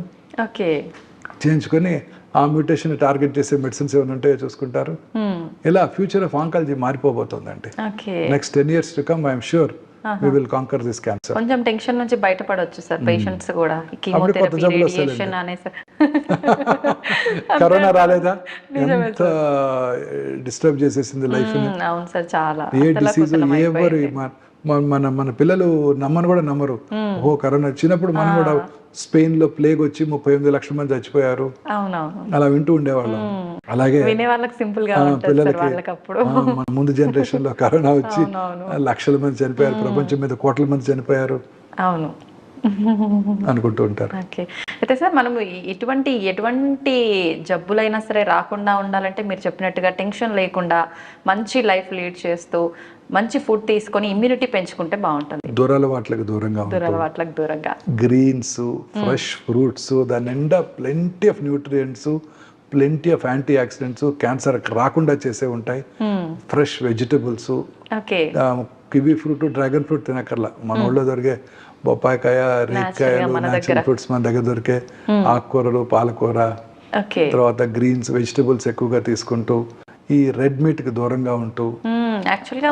చేయించుకొని ఆ మ్యూటేషన్ టార్గెట్ చేసే మెడిసిన్స్ ఏమైనా ఉంటాయో చూసుకుంటారు. ఇలా ఫ్యూచర్ ఆఫ్ ఆంకాలజీ మారిపోబోతోందండి. Next 10 years to come I'm sure we will conquer this cancer. కొంచెం టెన్షన్ నుంచి బయటపడొచ్చు సార్ పేషెంట్స్ కూడా. కీమోథెరపీ, రేడియేషన్ అనేసి. కరోనా రాలేదా, ఎంత డిస్టర్బ్ చేసేసింది లైఫ్ ని. అవును సార్, చాలా. ఏ డిసీజ్ ఎవరు మన పిల్లలు నమ్మను కూడా నమ్మరు. ఓ కరోనా వచ్చినప్పుడు మనం కూడా స్పెయిన్ లో ప్లేగ్ వచ్చి 38 లక్షల మంది చచ్చిపోయారు అలా వింటూ ఉండేవాళ్ళం. అలాగే పిల్లలకి మన ముందు జనరేషన్ లో కరోనా వచ్చి లక్షల మంది చనిపోయారు, ప్రపంచం మీద కోట్ల మంది చనిపోయారు అనుకుంటూ ఉంటారు. అయితే సార్ మనం ఎటువంటి జబ్బులైనా సరే రాకుండా ఉండాలంటే మీరు చెప్పినట్టుగా టెన్షన్ లేకుండా మంచి లైఫ్ లీడ్ చేస్తూ మంచి ఫుడ్ తీసుకొని ఇమ్యూనిటీ పెంచుకుంటే బాగుంటుంది. దురలవాట్లకు దూరంగా గ్రీన్స్, ఫ్రెష్ ఫ్రూట్స్, దాని నిండా plenty of nutrients, plenty of antioxidants, cancer రాకుండా చేసే ఉంటాయి. Fresh vegetables, kiwi fruit, dragon fruit తినక్కర్లా, మన ఊళ్ళో దొరికే బొప్పాయికాయ, రేగికాయలు, న్యాచురల్ ఫ్రూట్స్ మన దగ్గర దొరికే, ఆకుకూరలు, పాలకూర, ఓకే. తర్వాత గ్రీన్స్ వెజిటబుల్స్ ఎక్కువగా తీసుకుంటూ ఈ రెడ్ మీట్కి దూరంగా ఉంటూ. యాక్చువల్గా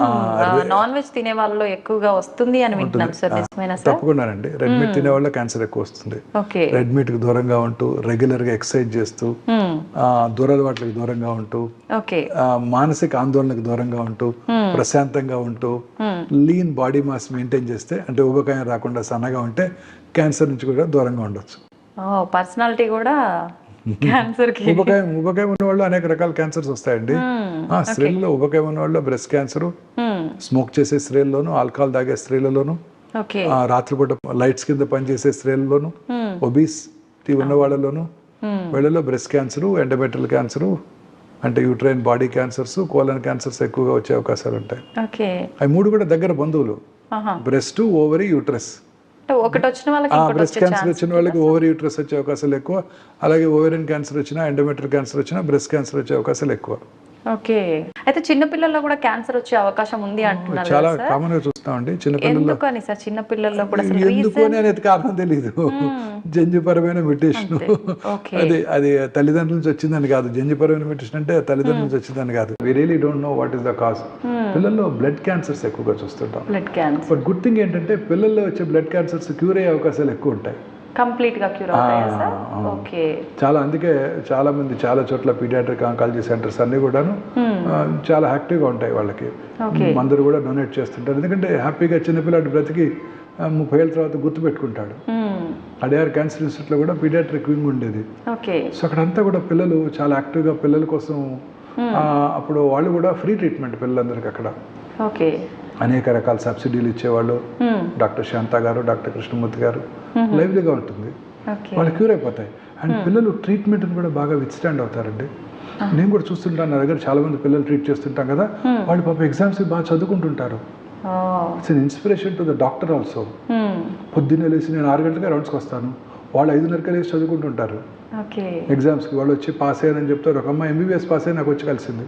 నాన్ వెజ్ తినే వాళ్ళలో ఎక్కువగా వస్తుంది అని వింటున్నాను సార్, నిజమేనా సార్? తప్పకుండానండి, రెడ్ మీట్ తినే వాళ్ళ క్యాన్సర్ ఎక్కువ వస్తుంది. ఓకే. రెడ్ మీట్కి దూరంగా ఉంటూ రెగ్యులర్గా ఎక్సర్సైజ్ చేస్తూ దురలవాట్లకు దూరంగా ఉంటూ ఓకే. మానసిక ఆందోళనకు దూరంగా ఉంటూ ప్రశాంతంగా ఉంటూ లీన్ బాడీ మాస్ మెయింటైన్ చేస్తే, అంటే ఊబకాయం రాకుండా సన్నగా ఉంటే క్యాన్సర్ నుంచి కూడా దూరంగా ఉండొచ్చు. పర్సనాలిటీ కూడా క్యాన్సర్ కి. ఊబకాయం ఉన్న వాళ్ళు అనేక రకాల క్యాన్సర్స్ వస్తాయండి. స్త్రీలలో ఊబకాయం ఉన్న వాళ్ళు బ్రెస్ట్ క్యాన్సర్, స్మోక్ చేసే స్త్రీలలోను, ఆల్కహాల్ తాగే స్త్రీలలోను, రాత్రిపూట లైట్స్ కింద పనిచేసే స్త్రీలలోను, ఒబీసిటీ ఉన్న వాళ్ళలోను, వీళ్ళలో బ్రెస్ట్ క్యాన్సర్, ఎండోమెట్రియల్ క్యాన్సర్, అంటే uterine body cancers, colon cancers ఎక్కువగా వచ్చే అవకాశాలు ఉంటాయి. అవి మూడు కూడా దగ్గర బంధువులు, బ్రెస్ట్, ఓవరీ, యూట్రస్. ఒకటి వచ్చిన వాళ్ళకి బ్రెస్ట్ క్యాన్సర్ వచ్చిన వాళ్ళకి ఓవరీ యూట్రస్ వచ్చే అవకాశాలు ఎక్కువ, అలాగే ఓవేరియన్ క్యాన్సర్ వచ్చినా, ఎండోమెట్రియల్ క్యాన్సర్ వచ్చినా బ్రెస్ట్ క్యాన్సర్ వచ్చే అవకాశాలు ఎక్కువ. ఓకే. అయితే చిన్న పిల్లల్లో కూడా క్యాన్సర్ వచ్చే అవకాశం ఉంది అంటున్నారు. చాలా కామన్ గా చూస్తామండి చిన్న పిల్లల్లో. ఎందుకని సార్ చిన్న పిల్లల్లో కూడా ఎందుకు అనేది కారణం తెలియదు. జన్యుపరమైన మ్యూటేషన్, అది తల్లిదండ్రుల నుంచి వచ్చిందని కాదు. జన్యుపరమైన మ్యూటేషన్ అంటే తల్లిదండ్రుల నుంచి వచ్చిందని కాదు. We really don't know what is the cause. పిల్లల్లో బ్లడ్ క్యాన్సర్స్ ఎక్కువగా చూస్తుంటాం. Blood cancer. But good thing ఏంటంటే పిల్లల్లో వచ్చే బ్లడ్ క్యాన్సర్స్ క్యూర్ అయ్యే అవకాశాలు ఎక్కువ ఉంటాయి. కంప్లీట్ గా క్యూర్ అవుతాయా సార్? ఓకే. అందుకే చాలా మంది చాలా చోట్ల పీడియాట్రిక్ ఆంకాలజీ సెంటర్స్ అన్ని కూడాను చాలా యాక్టివ్గా ఉంటాయి. వాళ్ళకి మందులు కూడా డొనేట్ చేస్తుంటారు. ఎందుకంటే హ్యాపీగా చిన్నపిల్లాడి బ్రతికి 30 ఏళ్ళ తర్వాత గుర్తు పెట్టుకుంటాడు. అడియార్ క్యాన్సర్ ఇన్స్టిట్యూట్లో కూడా పీడియాట్రిక్ వింగ్ ఉండేది. సో అక్కడంతా కూడా పిల్లలు చాలా యాక్టివ్గా పిల్లల కోసం, అప్పుడు వాళ్ళు కూడా ఫ్రీ ట్రీట్మెంట్ పిల్లలందరికీ అక్కడ. అనేక రకాల సబ్సిడీలు ఇచ్చేవాళ్ళు. డాక్టర్ శాంత గారు, డాక్టర్ కృష్ణమూర్తి గారు, లైవ్లీగా ఉంటుంది. వాళ్ళు క్యూర్ అయిపోతాయి. అండ్ పిల్లలు ట్రీట్మెంట్ని కూడా బాగా విత్స్టాండ్ అవుతారండి. నేను కూడా చూస్తుంటాను, నా దగ్గర చాలా మంది పిల్లలు ట్రీట్ చేస్తుంటాం కదా, వాళ్ళు పాప ఎగ్జామ్స్ బాగా చదువుకుంటుంటారు. It's an inspiration to the doctor also. పొద్దున్నే లేచి నేను 6 గంటలకే రౌండ్స్కి వస్తాను, వాళ్ళు 5:30కే లేచి చదువుకుంటుంటారు. ఎగ్జామ్స్కి వాళ్ళు వచ్చి పాస్ అయ్యారని చెప్తారు. ఒక అమ్మాయి MBBS పాస్ అయ్యి నాకు వచ్చి కలిసింది.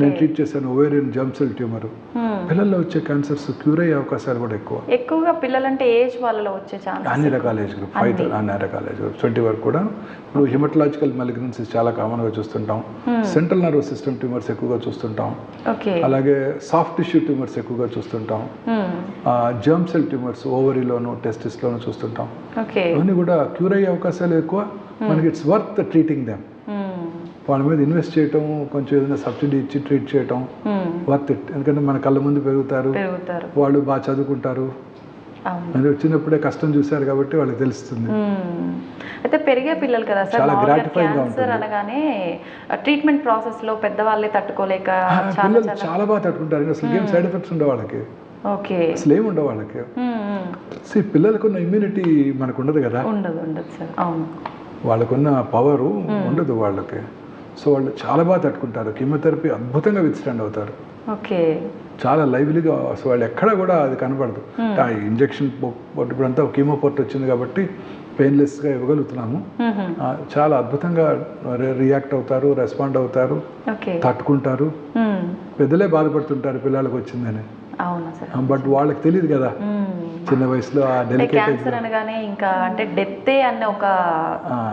నేను ట్రీట్ చేశాను ఓవేరియన్ జర్మ్ సెల్ ట్యూమర్. పిల్లల్లో వచ్చే క్యాన్సర్స్ క్యూర్ అయ్యే అవకాశాలు కూడా ఎక్కువగా పిల్లలంటే ఏజ్ వాళ్ళలో వచ్చే ఛాన్స్ అన్ని రకాల ఏజ్ గ్రూప్, అన్ని రకాల ఏజ్ గ్రూప్ 20 వరకు కూడా. ఇప్పుడు హిమటలాజికల్ మలిగ్నెన్సీస్ చాలా కామన్గా చూస్తుంటాం. సెంట్రల్ నర్వస్ సిస్టమ్ ట్యూమర్స్ ఎక్కువగా చూస్తుంటాం. అలాగే సాఫ్ట్ టిష్యూ ట్యూమర్స్ ఎక్కువగా చూస్తుంటాం. జర్మ్ సెల్ ట్యూమర్స్ ఓవరీలోను, టెస్టిస్లోను చూస్తుంటాం. ఇవన్నీ కూడా క్యూర్ అయ్యే అవకాశాలు ఎక్కువ. మనకి ఇట్స్ వర్త్ ట్రీటింగ్ దెమ్. వాళ్ళ మీద ఇన్వెస్ట్ చేయటం, కొంచెం ఏదైనా సబ్సిడీ ఇచ్చి ట్రీట్ చేయటం వర్త్ ఇట్. ఎందుకంటే మన కళ్ళ ముందు పెరుగుతారు, వాళ్ళు బాగా చదువుకుంటారు. వచ్చినప్పుడే కష్టం చూశారు కాబట్టి వాళ్ళకి తెలుస్తుంది. అయితే పెరిగే పిల్లలు కదా సార్, చాలా గ్రాటిఫైయింగ్ గా ఉంటుంది అనగానే ట్రీట్మెంట్ ప్రాసెస్ లో పెద్దవాళ్ళే తట్టుకోలేక పిల్లలు చాలా బాగా తట్టుకుంటారు. అసలు ఏం సైడ్ ఎఫెక్ట్స్ ఉండవు వాళ్ళకి, అసలు ఏమి ఉండవు వాళ్ళకి. పిల్లలకున్న ఇమ్యూనిటీ మనకు ఉండదు కదా, వాళ్ళకున్న పవరు ఉండదు వాళ్ళకి. సో వాళ్ళు చాలా బాగా తట్టుకుంటారు. కీమోథెరపీ అద్భుతంగా విత్స్టాండ్ అవుతారు. చాలా లైవ్లీగా. అసలు వాళ్ళు ఎక్కడ కూడా అది కనపడదు. ఆ ఇంజెక్షన్ ఇప్పుడంతా కీమో పోర్ట్ వచ్చింది కాబట్టి పెయిన్లెస్గా ఇవ్వగలుగుతున్నాము. చాలా అద్భుతంగా రియాక్ట్ అవుతారు, రెస్పాండ్ అవుతారు, తట్టుకుంటారు. పెద్దలే బాధపడుతుంటారు పిల్లలకు వచ్చిందని, బట్ వాళ్ళకి తెలియదు కదా చిన్న వయసులో. ఆ క్యాన్సర్ అనగానే ఇంకా అంటే డెత్ అన్న ఒక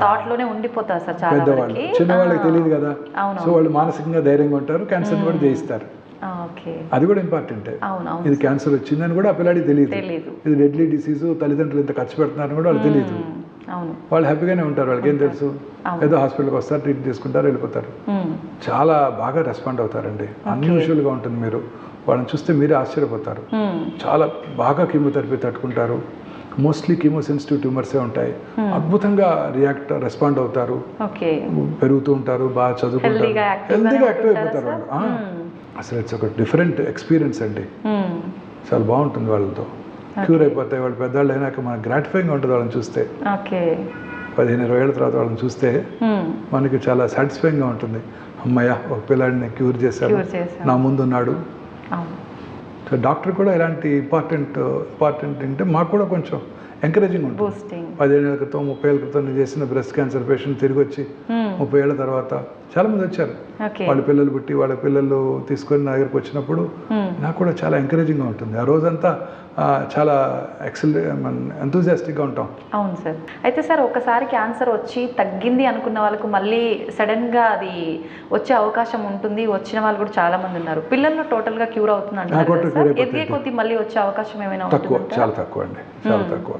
థాట్ లోనే ఉండిపోతారు సార్ చాలా పెద్దవాళ్ళు. చిన్నవాళ్ళకి తెలియదు కదా, సో వాళ్ళు మానసికంగా ధైర్యంగా ఉంటారు, క్యాన్సర్ కూడా జయిస్తారు. అది కూడా ఇంపార్టెంట్. ఇది క్యాన్సర్ వచ్చిందని కూడా ఆ పిల్లాడికి తెలియదు. ఇది డెడ్లీ డిసీజ్, తల్లిదండ్రులు ఇంత ఖర్చు పెడుతున్నారని కూడా వాళ్ళకి తెలియదు. వాళ్ళు హ్యాపీగానే ఉంటారు. వాళ్ళకి ఏం తెలుసు, ఏదో హాస్పిటల్కి వస్తారు, ట్రీట్ చేసుకుంటారు, వెళ్ళిపోతారు. చాలా బాగా రెస్పాండ్ అవుతారండి. అన్యూజువల్గా ఉంటుంది. మీరు వాళ్ళని చూస్తే మీరే ఆశ్చర్యపోతారు. చాలా బాగా కీమోథెరపీ తట్టుకుంటారు. మోస్ట్లీ కీమో సెన్సిటివ్ ట్యూమర్సే ఉంటాయి. అద్భుతంగా రెస్పాండ్ అవుతారు, పెరుగుతూ ఉంటారు, బాగా చదువుకుంటారు, హెల్తీగా యాక్టివ్ అయిపోతారు వాళ్ళు. అసలు ఇట్స్ ఒక డిఫరెంట్ ఎక్స్పీరియన్స్ అండి. చాలా బాగుంటుంది వాళ్ళతో. క్యూర్ అయిపోతాయి వాళ్ళు. పెద్దవాళ్ళు అయినాక మనకు గ్రాటిఫైయింగ్గా ఉంటుంది వాళ్ళని చూస్తే. 15-20 ఏళ్ళ తర్వాత వాళ్ళని చూస్తే మనకి చాలా సాటిస్ఫైయింగ్గా ఉంటుంది. అమ్మయ్య, ఒక పిల్లాడిని క్యూర్ చేశారు, నా ముందున్నాడు. సో డాక్టర్ కూడా ఇలాంటి ఇంపార్టెంట్ అంటే మాకు కూడా కొంచెం ఎంకరేజింగ్ ఉంటుంది. బూస్టింగ్ 15 ఏళ్ళ క్రితం 30 ఏళ్ళ క్రితం నేను చేసిన బ్రెస్ట్ క్యాన్సర్ పేషెంట్ తిరిగి వచ్చి 30 ఏళ్ళ తర్వాత చాలా మంది వచ్చారు. ఓకే వాళ్ళ పిల్లలు పుట్టి వాళ్ళ పిల్లలు తీసుకొని నా దగ్గరికి వచ్చినప్పుడు నాకు కూడా చాలా ఎంకరేజింగ్గా ఉంటుంది. ఆ రోజంతా చాలా ఎంతూజియాస్టిక్గా ఉంటాం. అవును సార్. అయితే సార్ ఒకసారి క్యాన్సర్ వచ్చి తగ్గింది అనుకున్న వాళ్ళకు మళ్ళీ సడన్గా అది వచ్చే అవకాశం ఉంటుంది. వచ్చిన వాళ్ళు కూడా చాలా మంది ఉన్నారు. పిల్లల్లో టోటల్గా క్యూర్ అవుతుంది అంటారు కదా సార్? ఎదిగే కొద్ది మళ్ళీ వచ్చే అవకాశం ఏమైనా తక్కువ, ఉంటుందా? చాలా తక్కువ అండి, చాలా తక్కువ.